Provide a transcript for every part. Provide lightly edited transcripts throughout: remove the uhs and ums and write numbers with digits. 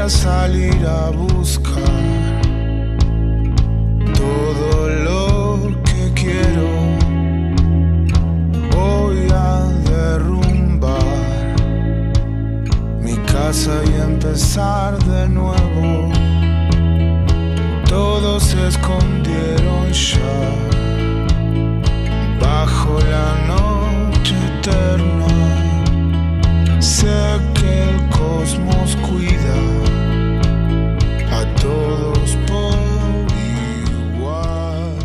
a salir a buscar todo lo que quiero. Voy a derrumbar mi casa y empezar de nuevo. Todos se escondieron ya bajo la noche eterna. Sé que el cosmos cuida a todos por igual.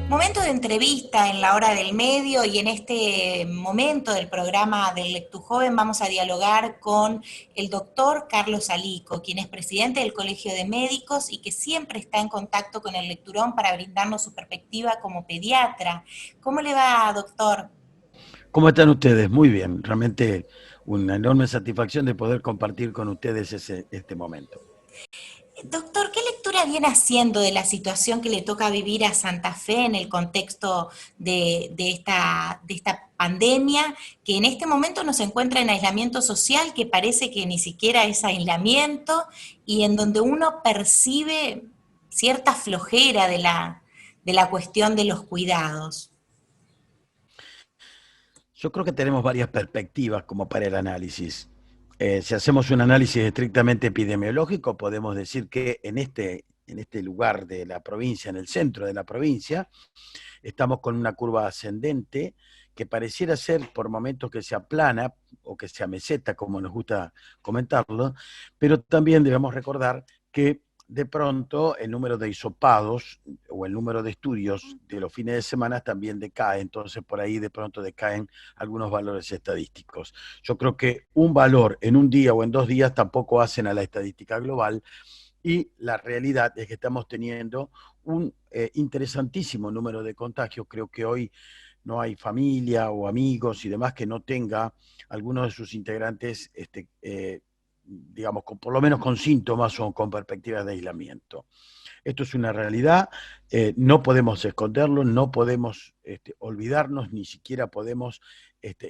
Momento de entrevista en la hora del medio, y en este momento del programa del Lectujoven vamos a dialogar con el doctor Carlos Alico, quien es presidente del Colegio de Médicos y que siempre está en contacto con el Lecturón para brindarnos su perspectiva como pediatra. ¿Cómo le va, doctor? ¿Cómo están ustedes? Muy bien, realmente una enorme satisfacción de poder compartir con ustedes este momento. Doctor, ¿qué lectura viene haciendo de la situación que le toca vivir a Santa Fe en el contexto de esta pandemia, que en este momento nos encuentra en aislamiento social, que parece que ni siquiera es aislamiento, y en donde uno percibe cierta flojera de la cuestión de los cuidados? Yo creo que tenemos varias perspectivas como para el análisis. Si hacemos un análisis estrictamente epidemiológico, podemos decir que en este lugar de la provincia, en el centro de la provincia, estamos con una curva ascendente que pareciera ser por momentos que se aplana o que se ameseta, como nos gusta comentarlo, pero también debemos recordar que de pronto el número de hisopados o el número de estudios de los fines de semana también decae, entonces por ahí de pronto decaen algunos valores estadísticos. Yo creo que un valor en un día o en 2 días tampoco hacen a la estadística global, y la realidad es que estamos teniendo un interesantísimo número de contagios. Creo que hoy no hay familia o amigos y demás que no tenga algunos de sus integrantes, digamos, por lo menos con síntomas o con perspectivas de aislamiento. Esto es una realidad, no podemos esconderlo, no podemos olvidarnos, ni siquiera podemos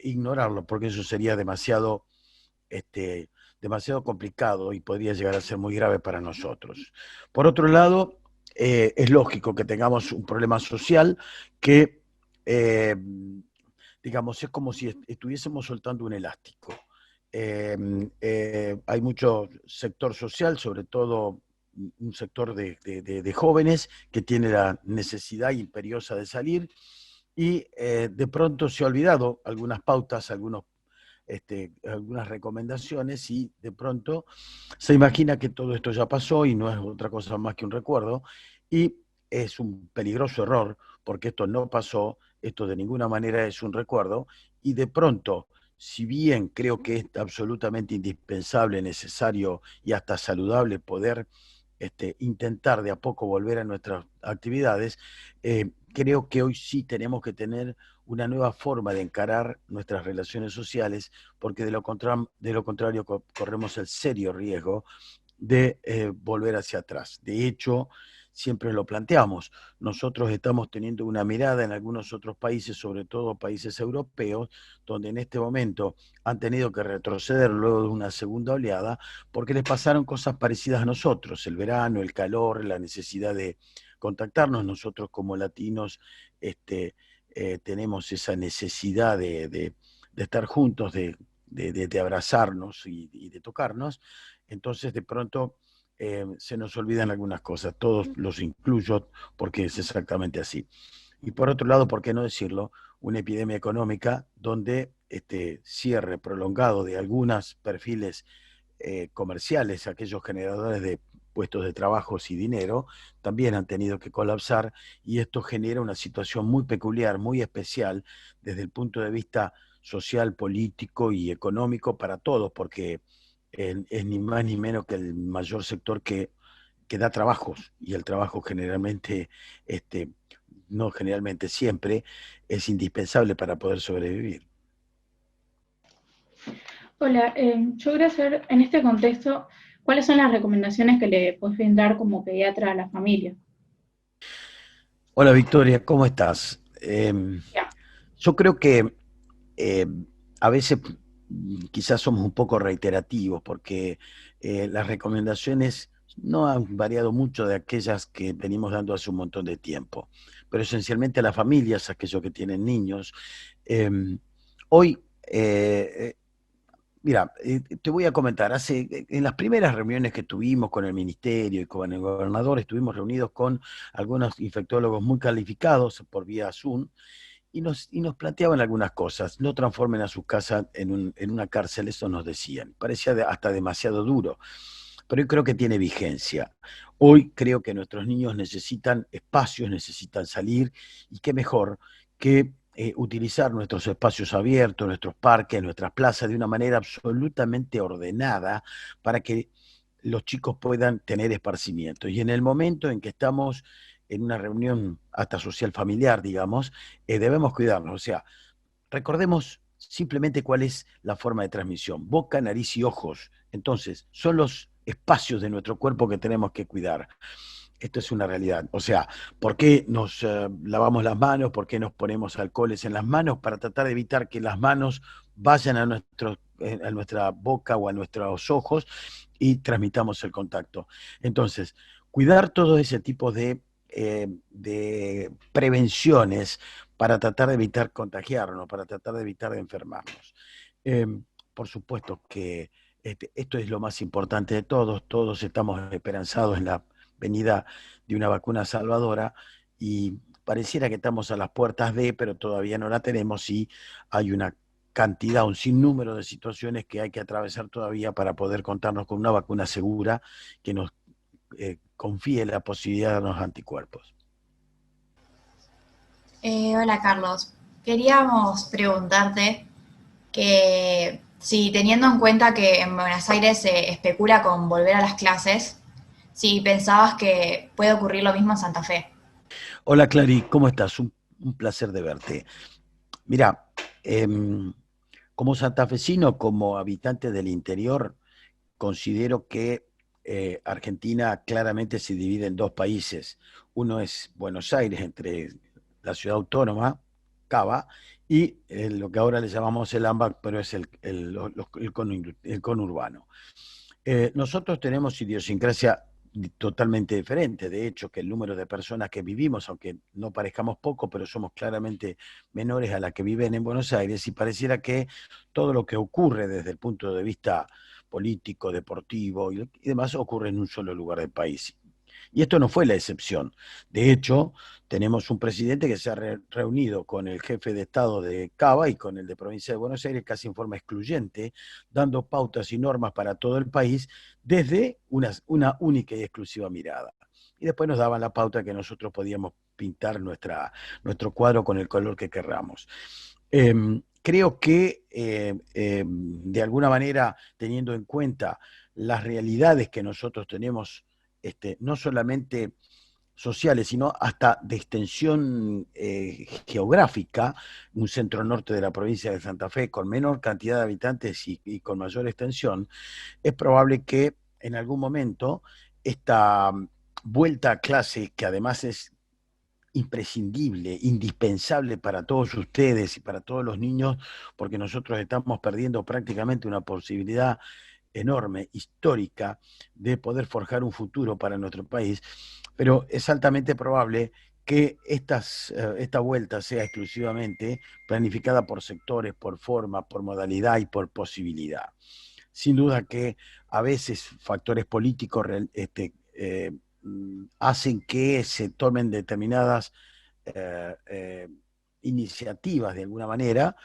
ignorarlo, porque eso sería demasiado complicado y podría llegar a ser muy grave para nosotros. Por otro lado, es lógico que tengamos un problema social que, digamos, es como si estuviésemos soltando un elástico. Hay mucho sector social, sobre todo un sector de jóvenes que tiene la necesidad imperiosa de salir y de pronto se ha olvidado algunas pautas, algunas recomendaciones, y de pronto se imagina que todo esto ya pasó y no es otra cosa más que un recuerdo, y es un peligroso error porque esto no pasó, esto de ninguna manera es un recuerdo, y de pronto, si bien creo que es absolutamente indispensable, necesario y hasta saludable poder intentar de a poco volver a nuestras actividades, creo que hoy sí tenemos que tener una nueva forma de encarar nuestras relaciones sociales, porque de lo contrario corremos el serio riesgo de volver hacia atrás. De hecho, siempre lo planteamos, nosotros estamos teniendo una mirada en algunos otros países, sobre todo países europeos, donde en este momento han tenido que retroceder luego de una segunda oleada, porque les pasaron cosas parecidas a nosotros, el verano, el calor, la necesidad de contactarnos. Nosotros como latinos tenemos esa necesidad de estar juntos, de abrazarnos y de tocarnos. Entonces de pronto se nos olvidan algunas cosas, todos los incluyo porque es exactamente así. Y por otro lado, ¿por qué no decirlo? Una epidemia económica donde este cierre prolongado de algunos perfiles comerciales, aquellos generadores de puestos de trabajos y dinero, también han tenido que colapsar, y esto genera una situación muy peculiar, muy especial desde el punto de vista social, político y económico para todos, porque es ni más ni menos que el mayor sector que da trabajos, y el trabajo generalmente, no generalmente, siempre es indispensable para poder sobrevivir. Hola, yo quería saber, en este contexto, ¿cuáles son las recomendaciones que le puedes brindar como pediatra a la familia? Hola Victoria, ¿cómo estás? Ya. Yo creo que eh, a veces quizás somos un poco reiterativos porque las recomendaciones no han variado mucho de aquellas que venimos dando hace un montón de tiempo, pero esencialmente a las familias, aquellos que tienen niños. eh, Hoy, mira, te voy a comentar, en las primeras reuniones que tuvimos con el ministerio y con el gobernador, estuvimos reunidos con algunos infectólogos muy calificados por vía Zoom, y nos planteaban algunas cosas. No transformen a sus casas en una cárcel, eso nos decían. Parecía hasta demasiado duro, pero yo creo que tiene vigencia. Hoy creo que nuestros niños necesitan espacios, necesitan salir, y qué mejor que utilizar nuestros espacios abiertos, nuestros parques, nuestras plazas de una manera absolutamente ordenada para que los chicos puedan tener esparcimiento. Y en el momento en que estamos en una reunión hasta social familiar, digamos, debemos cuidarnos. O sea, recordemos simplemente cuál es la forma de transmisión: boca, nariz y ojos. Entonces, son los espacios de nuestro cuerpo que tenemos que cuidar. Esto es una realidad. O sea, ¿por qué nos lavamos las manos? ¿Por qué nos ponemos alcoholes en las manos? Para tratar de evitar que las manos vayan a nuestra boca o a nuestros ojos y transmitamos el contacto. Entonces, cuidar todo ese tipo de prevenciones para tratar de evitar contagiarnos, para tratar de evitar de enfermarnos. Eh, por supuesto que esto es lo más importante de todos. Todos estamos esperanzados en la venida de una vacuna salvadora, y pareciera que estamos a las puertas pero todavía no la tenemos, y hay una cantidad, un sinnúmero de situaciones que hay que atravesar todavía para poder contarnos con una vacuna segura que nos confíe la posibilidad de darnos anticuerpos. Hola Carlos, queríamos preguntarte que si teniendo en cuenta que en Buenos Aires se especula con volver a las clases, si pensabas que puede ocurrir lo mismo en Santa Fe. Hola Clary, ¿cómo estás? Un placer de verte. Mira, como santafesino, como habitante del interior, considero que Argentina claramente se divide en dos países. Uno es Buenos Aires, entre la ciudad autónoma, Cava, y lo que ahora le llamamos el AMBA, pero es el conurbano. Nosotros tenemos idiosincrasia totalmente diferente. De hecho, que el número de personas que vivimos, aunque no parezcamos poco, pero somos claramente menores a las que viven en Buenos Aires, y pareciera que todo lo que ocurre desde el punto de vista político, deportivo y demás ocurre en un solo lugar del país. Y esto no fue la excepción. De hecho, tenemos un presidente que se ha reunido con el jefe de Estado de Cava y con el de Provincia de Buenos Aires casi en forma excluyente, dando pautas y normas para todo el país desde una única y exclusiva mirada. Y después nos daban la pauta que nosotros podíamos pintar nuestro cuadro con el color que querramos. Creo que de alguna manera, teniendo en cuenta las realidades que nosotros tenemos, no solamente sociales, sino hasta de extensión geográfica, un centro norte de la provincia de Santa Fe con menor cantidad de habitantes y con mayor extensión, es probable que en algún momento esta vuelta a clase, que además es imprescindible, indispensable para todos ustedes y para todos los niños, porque nosotros estamos perdiendo prácticamente una posibilidad enorme, histórica, de poder forjar un futuro para nuestro país, pero es altamente probable que esta vuelta sea exclusivamente planificada por sectores, por forma, por modalidad y por posibilidad. Sin duda que a veces factores políticos hacen que se tomen determinadas iniciativas de alguna manera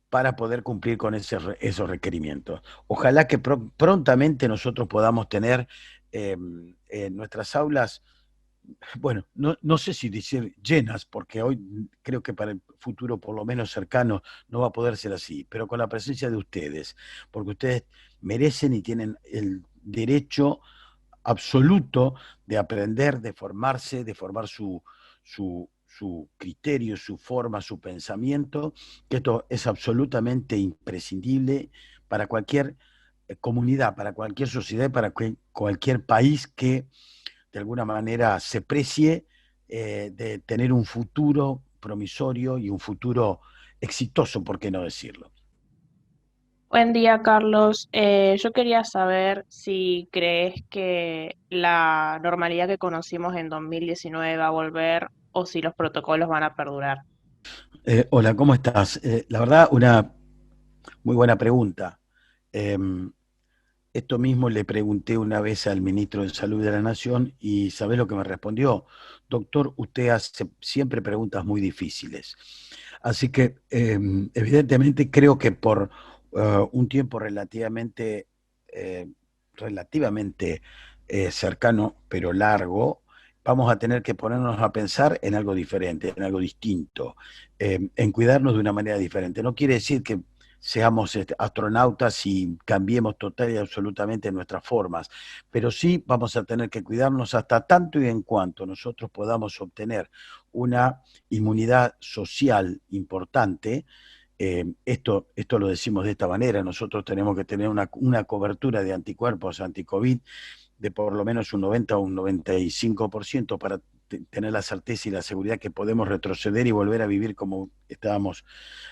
para poder cumplir con esos requerimientos. Ojalá que prontamente nosotros podamos tener en nuestras aulas, bueno, no sé si decir llenas, porque hoy creo que para el futuro, por lo menos cercano, no va a poder ser así, pero con la presencia de ustedes, porque ustedes merecen y tienen el derecho absoluto de aprender, de formarse, de formar su criterio, su forma, su pensamiento, que esto es absolutamente imprescindible para cualquier comunidad, para cualquier sociedad, para cualquier país que de alguna manera se precie de tener un futuro promisorio y un futuro exitoso, ¿por qué no decirlo? Buen día, Carlos. Yo quería saber si crees que la normalidad que conocimos en 2019 va a volver o si los protocolos van a perdurar. Hola, ¿cómo estás? La verdad, una muy buena pregunta. Em, Esto mismo le pregunté una vez al ministro de Salud de la Nación y ¿sabés lo que me respondió? Doctor, usted hace siempre preguntas muy difíciles. Así que evidentemente creo que por un tiempo eh, relativamente cercano, pero largo, vamos a tener que ponernos a pensar en algo diferente, en algo distinto, en cuidarnos de una manera diferente. No quiere decir que seamos astronautas y cambiemos total y absolutamente nuestras formas, pero sí vamos a tener que cuidarnos hasta tanto y en cuanto nosotros podamos obtener una inmunidad social importante. Esto lo decimos de esta manera: nosotros tenemos que tener una cobertura de anticuerpos anti-COVID de por lo menos un 90 o un 95% para tener la certeza y la seguridad que podemos retroceder y volver a vivir como estábamos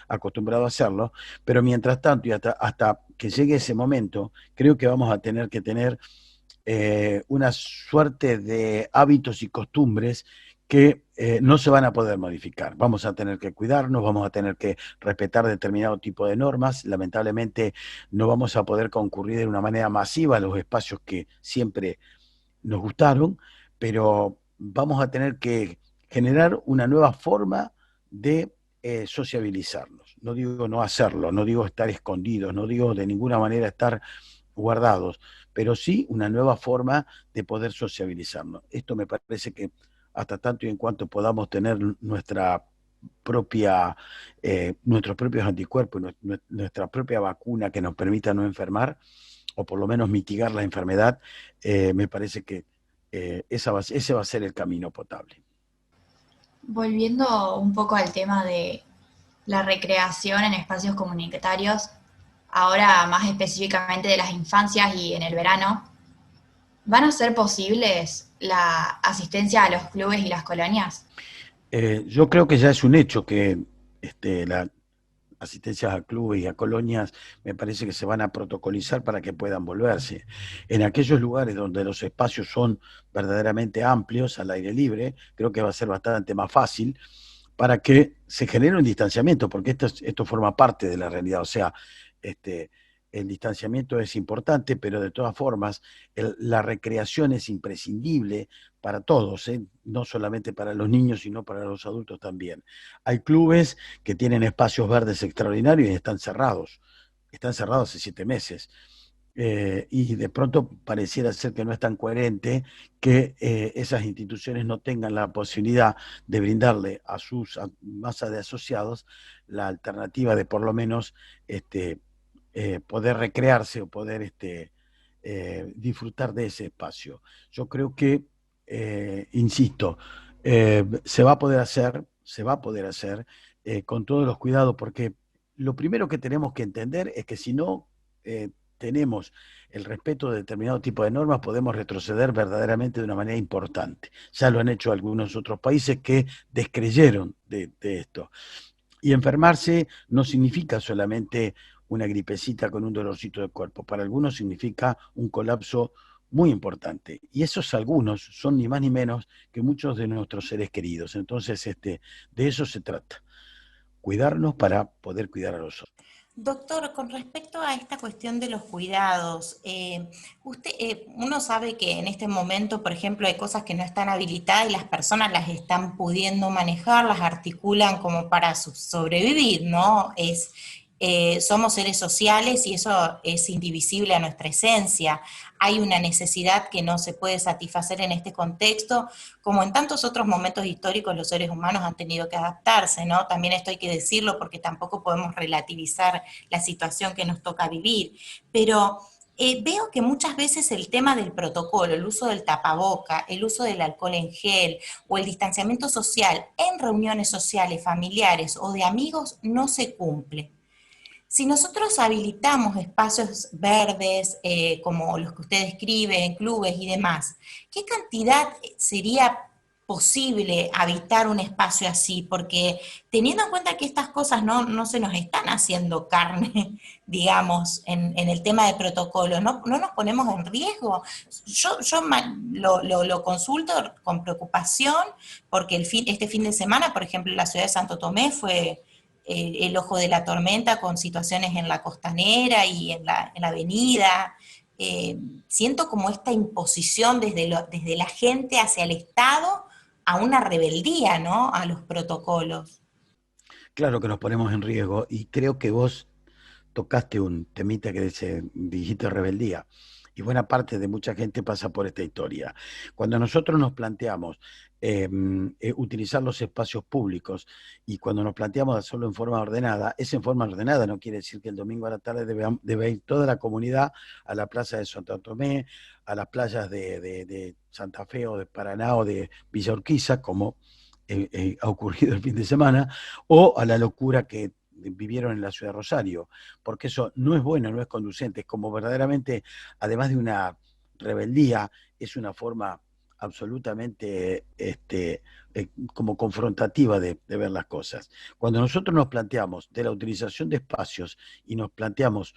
acostumbrados a hacerlo. Pero mientras tanto, y hasta que llegue ese momento, creo que vamos a tener que tener una suerte de hábitos y costumbres que no se van a poder modificar. Vamos a tener que cuidarnos, vamos a tener que respetar determinado tipo de normas. Lamentablemente no vamos a poder concurrir de una manera masiva a los espacios que siempre nos gustaron, pero vamos a tener que generar una nueva forma de sociabilizarnos. No digo no hacerlo, no digo estar escondidos, no digo de ninguna manera estar guardados, pero sí una nueva forma de poder sociabilizarnos. Esto me parece que hasta tanto y en cuanto podamos tener propia, nuestros propios anticuerpos, nuestra propia vacuna que nos permita no enfermar, o por lo menos mitigar la enfermedad, me parece que ese va a ser el camino potable. Volviendo un poco al tema de la recreación en espacios comunitarios, ahora más específicamente de las infancias y en el verano, ¿van a ser posibles la asistencia a los clubes y las colonias? Yo creo que ya es un hecho que la asistencias a clubes y a colonias me parece que se van a protocolizar para que puedan volverse. En aquellos lugares donde los espacios son verdaderamente amplios, al aire libre, creo que va a ser bastante más fácil para que se genere un distanciamiento, porque esto forma parte de la realidad. O sea, el distanciamiento es importante, pero de todas formas la recreación es imprescindible para todos, no solamente para los niños, sino para los adultos también. Hay clubes que tienen espacios verdes extraordinarios y están cerrados hace 7 meses. Y de pronto pareciera ser que no es tan coherente que esas instituciones no tengan la posibilidad de brindarle a sus masas de asociados la alternativa de por lo menos poder recrearse o poder disfrutar de ese espacio. Yo creo que, insisto, se va a poder hacer con todos los cuidados, porque lo primero que tenemos que entender es que si no tenemos el respeto de determinado tipo de normas, podemos retroceder verdaderamente de una manera importante. Ya lo han hecho algunos otros países que descreyeron de esto. Y enfermarse no significa solamente una gripecita con un dolorcito de cuerpo. Para algunos significa un colapso muy importante. Y esos algunos son ni más ni menos que muchos de nuestros seres queridos. Entonces, de eso se trata. Cuidarnos para poder cuidar a los otros. Doctor, con respecto a esta cuestión de los cuidados, uno sabe que en este momento, por ejemplo, hay cosas que no están habilitadas y las personas las están pudiendo manejar, las articulan como para sobrevivir, ¿no? Somos seres sociales y eso es indivisible a nuestra esencia. Hay una necesidad que no se puede satisfacer en este contexto, como en tantos otros momentos históricos los seres humanos han tenido que adaptarse, ¿no? También esto hay que decirlo porque tampoco podemos relativizar la situación que nos toca vivir. Pero veo que muchas veces el tema del protocolo, el uso del tapaboca, el uso del alcohol en gel o el distanciamiento social en reuniones sociales, familiares o de amigos no se cumple. Si nosotros habilitamos espacios verdes, como los que usted describe, en clubes y demás, ¿qué cantidad sería posible habitar un espacio así? Porque teniendo en cuenta que estas cosas no se nos están haciendo carne, digamos, en el tema de protocolo, no nos ponemos en riesgo. Lo consulto con preocupación porque este fin de semana, por ejemplo, la ciudad de Santo Tomé fue el ojo de la tormenta con situaciones en la costanera y en la avenida. Siento como esta imposición desde la gente hacia el Estado a una rebeldía, ¿no? A los protocolos. Claro que nos ponemos en riesgo y creo que vos tocaste un temita que dijiste rebeldía. Y buena parte de mucha gente pasa por esta historia. Cuando nosotros nos planteamos utilizar los espacios públicos y cuando nos planteamos hacerlo en forma ordenada, es en forma ordenada, no quiere decir que el domingo a la tarde debe ir toda la comunidad a la plaza de Santo Tomé, a las playas de Santa Fe o de Paraná o de Villa Urquiza, como ha ocurrido el fin de semana, o a la locura que vivieron en la ciudad de Rosario, porque eso no es bueno, no es conducente, es como verdaderamente, además de una rebeldía, es una forma absolutamente como confrontativa de ver las cosas. Cuando nosotros nos planteamos de la utilización de espacios y nos planteamos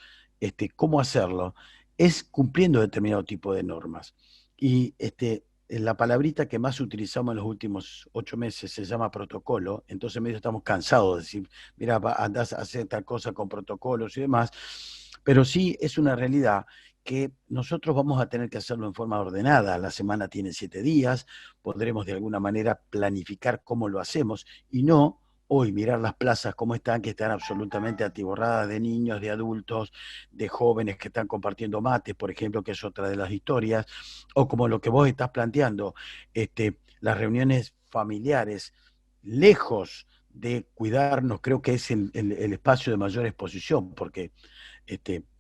cómo hacerlo, es cumpliendo determinado tipo de normas. Y la palabrita que más utilizamos en los últimos 8 meses se llama protocolo, entonces medio estamos cansados de decir, mira, andás a hacer tal cosa con protocolos y demás, pero sí es una realidad que nosotros vamos a tener que hacerlo en forma ordenada. La semana tiene 7 días, podremos de alguna manera planificar cómo lo hacemos y no hoy mirar las plazas como están, que están absolutamente atiborradas de niños, de adultos, de jóvenes que están compartiendo mates, por ejemplo, que es otra de las historias, o como lo que vos estás planteando, las reuniones familiares, lejos de cuidarnos, creo que es el espacio de mayor exposición, porque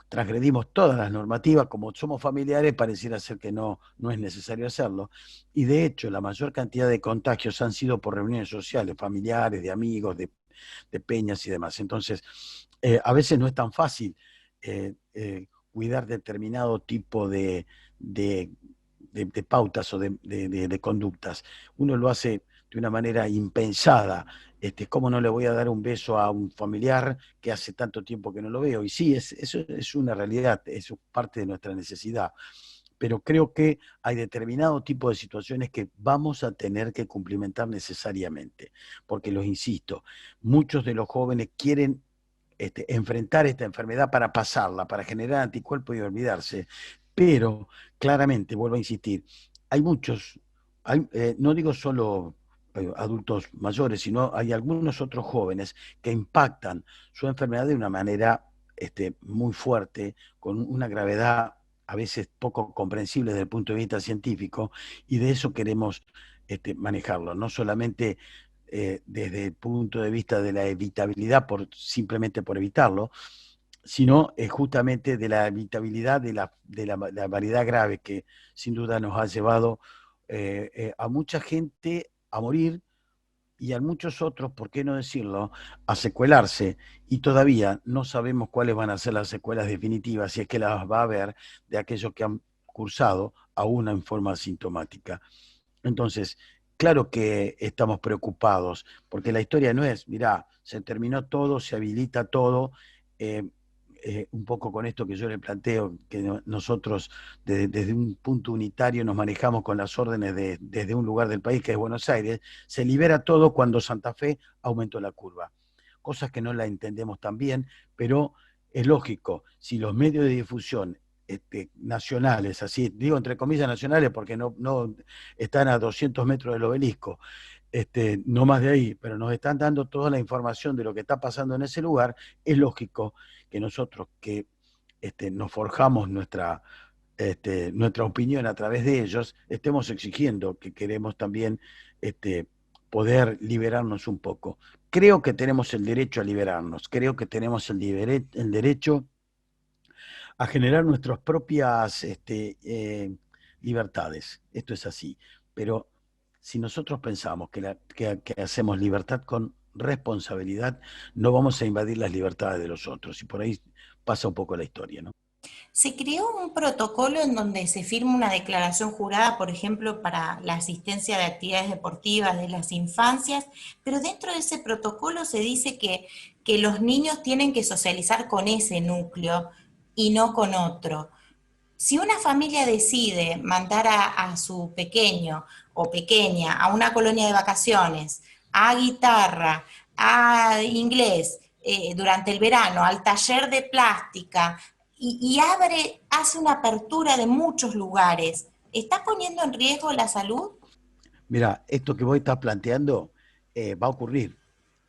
transgredimos todas las normativas, como somos familiares, pareciera ser que no es necesario hacerlo, y de hecho la mayor cantidad de contagios han sido por reuniones sociales, familiares, de amigos, de peñas y demás. Entonces, a veces no es tan fácil cuidar determinado tipo de pautas o de conductas. Uno lo hace de una manera impensada. ¿Cómo no le voy a dar un beso a un familiar que hace tanto tiempo que no lo veo? Y sí, eso es una realidad, eso es parte de nuestra necesidad. Pero creo que hay determinado tipo de situaciones que vamos a tener que cumplimentar necesariamente, porque los insisto, muchos de los jóvenes quieren enfrentar esta enfermedad para pasarla, para generar anticuerpos y olvidarse, pero claramente, vuelvo a insistir, hay muchos, no digo solo adultos mayores, sino hay algunos otros jóvenes que impactan su enfermedad de una manera muy fuerte, con una gravedad a veces poco comprensible desde el punto de vista científico, y de eso queremos manejarlo, no solamente desde el punto de vista de la evitabilidad, simplemente por evitarlo, sino justamente de la evitabilidad de la variedad grave que sin duda nos ha llevado a mucha gente a morir y a muchos otros, ¿por qué no decirlo?, a secuelarse, y todavía no sabemos cuáles van a ser las secuelas definitivas, si es que las va a haber, de aquellos que han cursado aún en forma asintomática. Entonces, claro que estamos preocupados, porque la historia no es, mirá, se terminó todo, se habilita todo, un poco con esto que yo le planteo, que nosotros desde un punto unitario nos manejamos con las órdenes desde un lugar del país que es Buenos Aires, se libera todo cuando Santa Fe aumentó la curva. Cosas que no la entendemos tan bien, pero es lógico, si los medios de difusión nacionales, así digo entre comillas nacionales porque no están a 200 metros del obelisco, no más de ahí, pero nos están dando toda la información de lo que está pasando en ese lugar, es lógico que nosotros que nos forjamos nuestra opinión a través de ellos, estemos exigiendo que queremos también poder liberarnos un poco. Creo que tenemos el derecho a liberarnos, creo que tenemos el derecho a generar nuestras propias libertades. Esto es así, pero si nosotros pensamos que hacemos libertad con responsabilidad, no vamos a invadir las libertades de los otros, y por ahí pasa un poco la historia, ¿no? Se creó un protocolo en donde se firma una declaración jurada, por ejemplo, para la asistencia de actividades deportivas de las infancias, pero dentro de ese protocolo se dice que los niños tienen que socializar con ese núcleo y no con otro. Si una familia decide mandar a su pequeño o pequeña a una colonia de vacaciones, a guitarra, a inglés, durante el verano, al taller de plástica, y hace una apertura de muchos lugares, ¿está poniendo en riesgo la salud? Mira, esto que vos estás planteando va a ocurrir.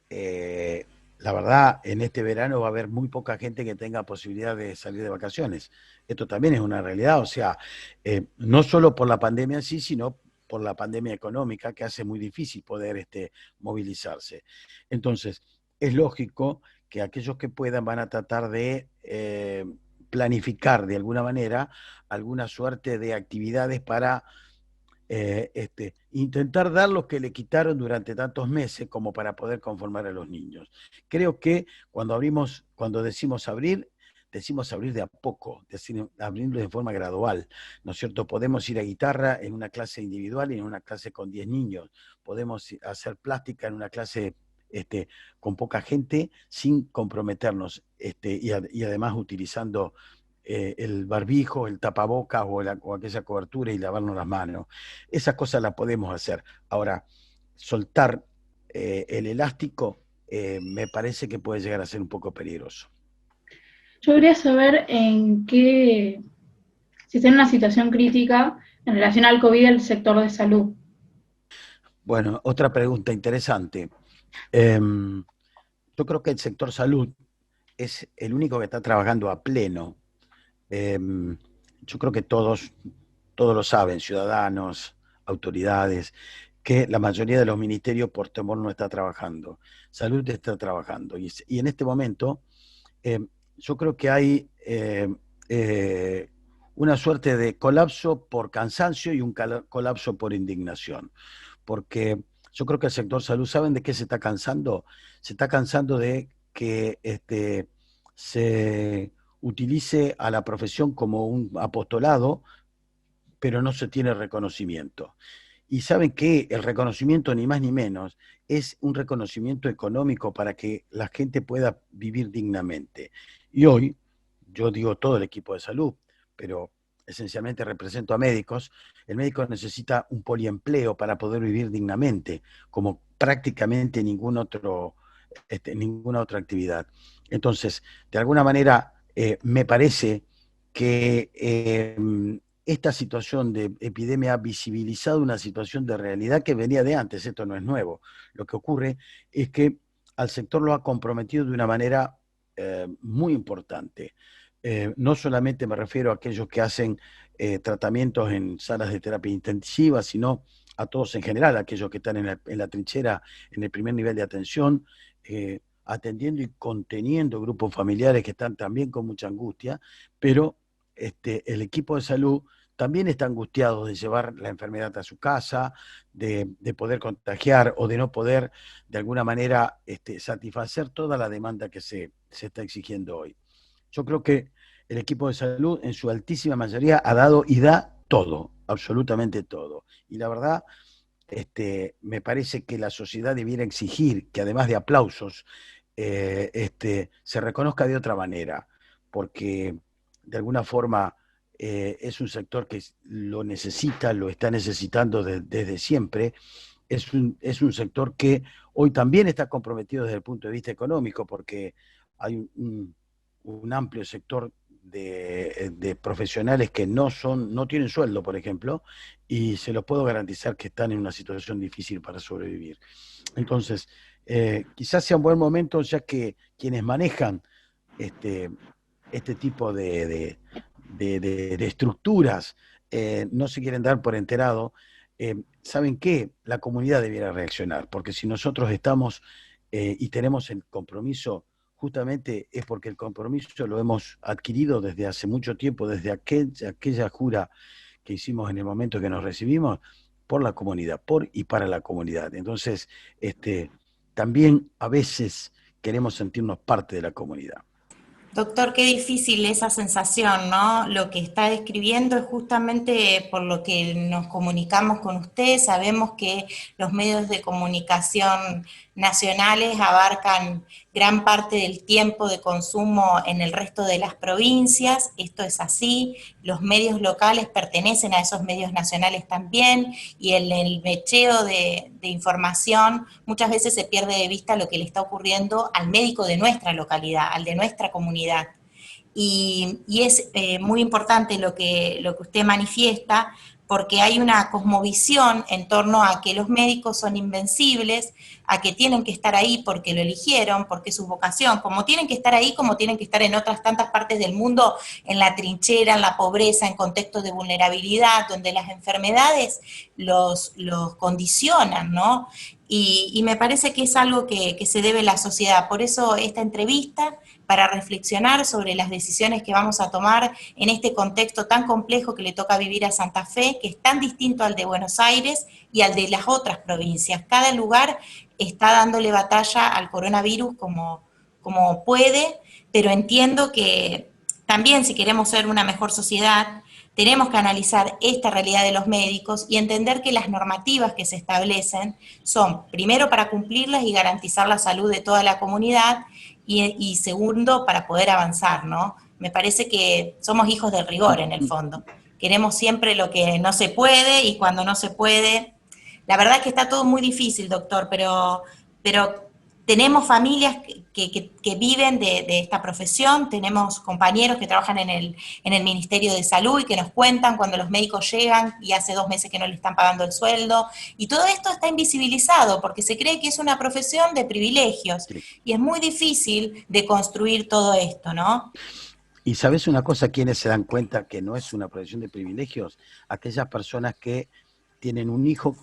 La verdad, en este verano va a haber muy poca gente que tenga posibilidad de salir de vacaciones. Esto también es una realidad, o sea, no solo por la pandemia en sí, sino por la pandemia económica que hace muy difícil poder movilizarse. Entonces, es lógico que aquellos que puedan van a tratar de planificar de alguna manera alguna suerte de actividades para intentar dar lo que le quitaron durante tantos meses como para poder conformar a los niños. Creo que cuando decimos abrir de a poco, abriendo de forma gradual, ¿no es cierto? Podemos ir a guitarra en una clase individual y en una clase con 10 niños, podemos hacer plástica en una clase con poca gente sin comprometernos y además utilizando el barbijo, el tapabocas o aquella cobertura y lavarnos las manos. Esas cosas las podemos hacer. Ahora, soltar el elástico me parece que puede llegar a ser un poco peligroso. Yo quería saber si está en una situación crítica en relación al COVID el sector de salud. Bueno, otra pregunta interesante. Yo creo que el sector salud es el único que está trabajando a pleno. Yo creo que todos lo saben, ciudadanos, autoridades, que la mayoría de los ministerios por temor no está trabajando. Salud está trabajando. Y en este momento yo creo que hay una suerte de colapso por cansancio y un colapso por indignación. Porque yo creo que el sector salud, ¿saben de qué se está cansando? Se está cansando de que se utilice a la profesión como un apostolado, pero no se tiene reconocimiento. Y saben que el reconocimiento, ni más ni menos, es un reconocimiento económico para que la gente pueda vivir dignamente. Y hoy, yo digo todo el equipo de salud, pero esencialmente represento a médicos, el médico necesita un poliempleo para poder vivir dignamente, como prácticamente ninguna otra actividad. Entonces, de alguna manera, me parece que esta situación de epidemia ha visibilizado una situación de realidad que venía de antes, esto no es nuevo. Lo que ocurre es que al sector lo ha comprometido de una manera muy importante. No solamente me refiero a aquellos que hacen tratamientos en salas de terapia intensiva, sino a todos en general, aquellos que están en la trinchera, en el primer nivel de atención, atendiendo y conteniendo grupos familiares que están también con mucha angustia, pero el equipo de salud también está angustiado de llevar la enfermedad a su casa, de poder contagiar o de no poder de alguna manera satisfacer toda la demanda que se está exigiendo hoy. Yo creo que el equipo de salud en su altísima mayoría ha dado y da todo, absolutamente todo. Y la verdad, me parece que la sociedad debiera exigir que además de aplausos, se reconozca de otra manera, porque de alguna forma es un sector que lo necesita, lo está necesitando desde siempre. Es un sector que hoy también está comprometido desde el punto de vista económico, porque hay un amplio sector de profesionales que no tienen sueldo, por ejemplo, y se los puedo garantizar que están en una situación difícil para sobrevivir. Entonces, quizás sea un buen momento, ya que quienes manejan este tipo de estructuras no se quieren dar por enterado. ¿Saben qué? La comunidad debiera reaccionar, porque si nosotros estamos y tenemos el compromiso, justamente es porque el compromiso lo hemos adquirido desde hace mucho tiempo, desde aquella jura que hicimos en el momento que nos recibimos, por la comunidad, por y para la comunidad. Entonces, también a veces queremos sentirnos parte de la comunidad. Doctor, qué difícil esa sensación, ¿no? Lo que está describiendo es justamente por lo que nos comunicamos con usted. Sabemos que los medios de comunicación nacionales abarcan gran parte del tiempo de consumo en el resto de las provincias. Esto es así. Los medios locales pertenecen a esos medios nacionales también, y en el mecheo de información muchas veces se pierde de vista lo que le está ocurriendo al médico de nuestra localidad, al de nuestra comunidad. Y es muy importante lo que usted manifiesta, porque hay una cosmovisión en torno a que los médicos son invencibles, a que tienen que estar ahí porque lo eligieron, porque es su vocación, como tienen que estar ahí, como tienen que estar en otras tantas partes del mundo, en la trinchera, en la pobreza, en contextos de vulnerabilidad, donde las enfermedades los condicionan, ¿no? Y me parece que es algo que se debe a la sociedad. Por eso esta entrevista, para reflexionar sobre las decisiones que vamos a tomar en este contexto tan complejo que le toca vivir a Santa Fe, que es tan distinto al de Buenos Aires y al de las otras provincias. Cada lugar está dándole batalla al coronavirus como puede, pero entiendo que también, si queremos ser una mejor sociedad, tenemos que analizar esta realidad de los médicos y entender que las normativas que se establecen son, primero, para cumplirlas y garantizar la salud de toda la comunidad, y segundo, para poder avanzar, ¿no? Me parece que somos hijos del rigor en el fondo. Queremos siempre lo que no se puede, y cuando no se puede, la verdad es que está todo muy difícil, doctor, pero tenemos familias que viven de esta profesión, tenemos compañeros que trabajan en el Ministerio de Salud y que nos cuentan cuando los médicos llegan y hace 2 meses que no le están pagando el sueldo, y todo esto está invisibilizado porque se cree que es una profesión de privilegios, y es muy difícil de construir todo esto, ¿no? Y ¿sabes una cosa? ¿Quiénes se dan cuenta que no es una profesión de privilegios? Aquellas personas que tienen un hijo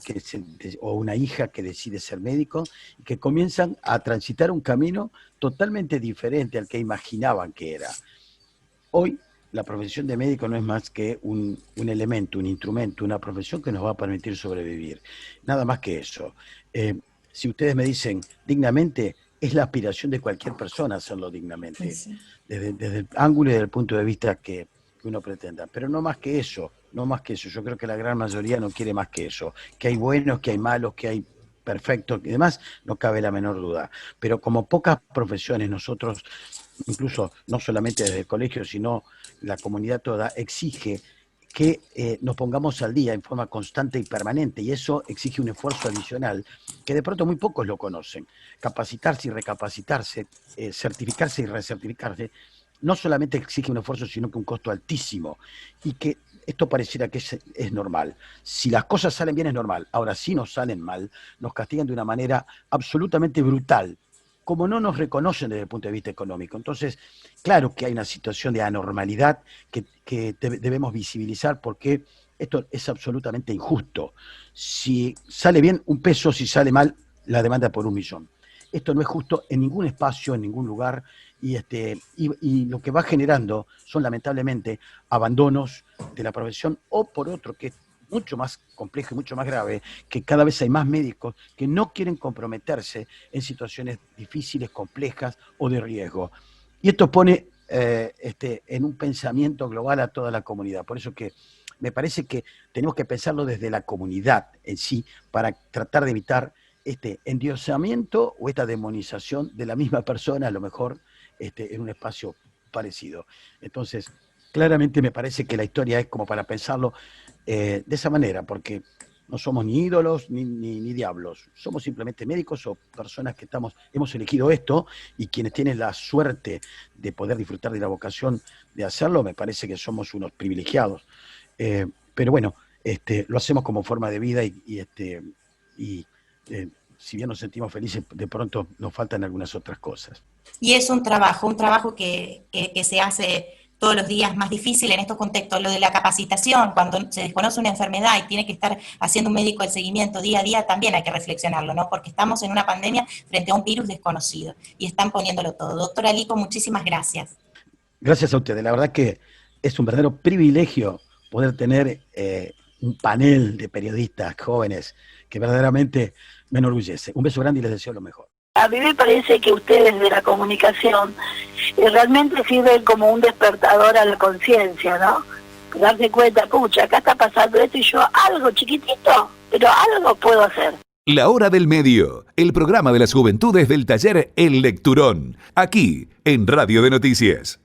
o una hija que decide ser médico y que comienzan a transitar un camino totalmente diferente al que imaginaban que era. Hoy la profesión de médico no es más que un elemento, un instrumento, una profesión que nos va a permitir sobrevivir. Nada más que eso. Si ustedes me dicen dignamente, es la aspiración de cualquier persona hacerlo dignamente, sí. Desde el ángulo y desde el punto de vista que uno pretenda. Pero no más que eso, no más que eso. Yo creo que la gran mayoría no quiere más que eso. Que hay buenos, que hay malos, que hay perfectos y demás, no cabe la menor duda. Pero como pocas profesiones, nosotros, incluso no solamente desde el colegio, sino la comunidad toda, exige que nos pongamos al día en forma constante y permanente, y eso exige un esfuerzo adicional que de pronto muy pocos lo conocen. Capacitarse y recapacitarse, certificarse y recertificarse, no solamente exige un esfuerzo, sino que un costo altísimo, y que esto pareciera que es normal. Si las cosas salen bien es normal. Ahora, si nos salen mal, nos castigan de una manera absolutamente brutal, como no nos reconocen desde el punto de vista económico. Entonces, claro que hay una situación de anormalidad que debemos visibilizar, porque esto es absolutamente injusto. Si sale bien, 1 peso; si sale mal, la demanda por 1 millón. Esto no es justo en ningún espacio, en ningún lugar, y lo que va generando son lamentablemente abandonos de la profesión, o por otro, que es mucho más complejo y mucho más grave, que cada vez hay más médicos que no quieren comprometerse en situaciones difíciles, complejas o de riesgo. Y esto pone en un pensamiento global a toda la comunidad. Por eso que me parece que tenemos que pensarlo desde la comunidad en sí, para tratar de evitar este endiosamiento o esta demonización de la misma persona, a lo mejor en un espacio parecido. Entonces, claramente me parece que la historia es como para pensarlo de esa manera, porque no somos ni ídolos ni diablos, somos simplemente médicos o personas que hemos elegido esto, y quienes tienen la suerte de poder disfrutar de la vocación de hacerlo, me parece que somos unos privilegiados. Pero bueno, lo hacemos como forma de vida, si bien nos sentimos felices, de pronto nos faltan algunas otras cosas. Y es un trabajo que se hace todos los días más difícil en estos contextos. Lo de la capacitación, cuando se desconoce una enfermedad y tiene que estar haciendo un médico el seguimiento día a día, también hay que reflexionarlo, ¿no? Porque estamos en una pandemia frente a un virus desconocido y están poniéndolo todo. Doctora Alico, muchísimas gracias. Gracias a ustedes. La verdad que es un verdadero privilegio poder tener un panel de periodistas jóvenes que verdaderamente me enorgullece. Un beso grande y les deseo lo mejor. A mí me parece que ustedes de la comunicación realmente sirven como un despertador a la conciencia, ¿no? Darse cuenta, pucha, acá está pasando esto y yo algo chiquitito, pero algo puedo hacer. La Hora del Medio, el programa de las juventudes del taller El Lecturón, aquí en Radio de Noticias.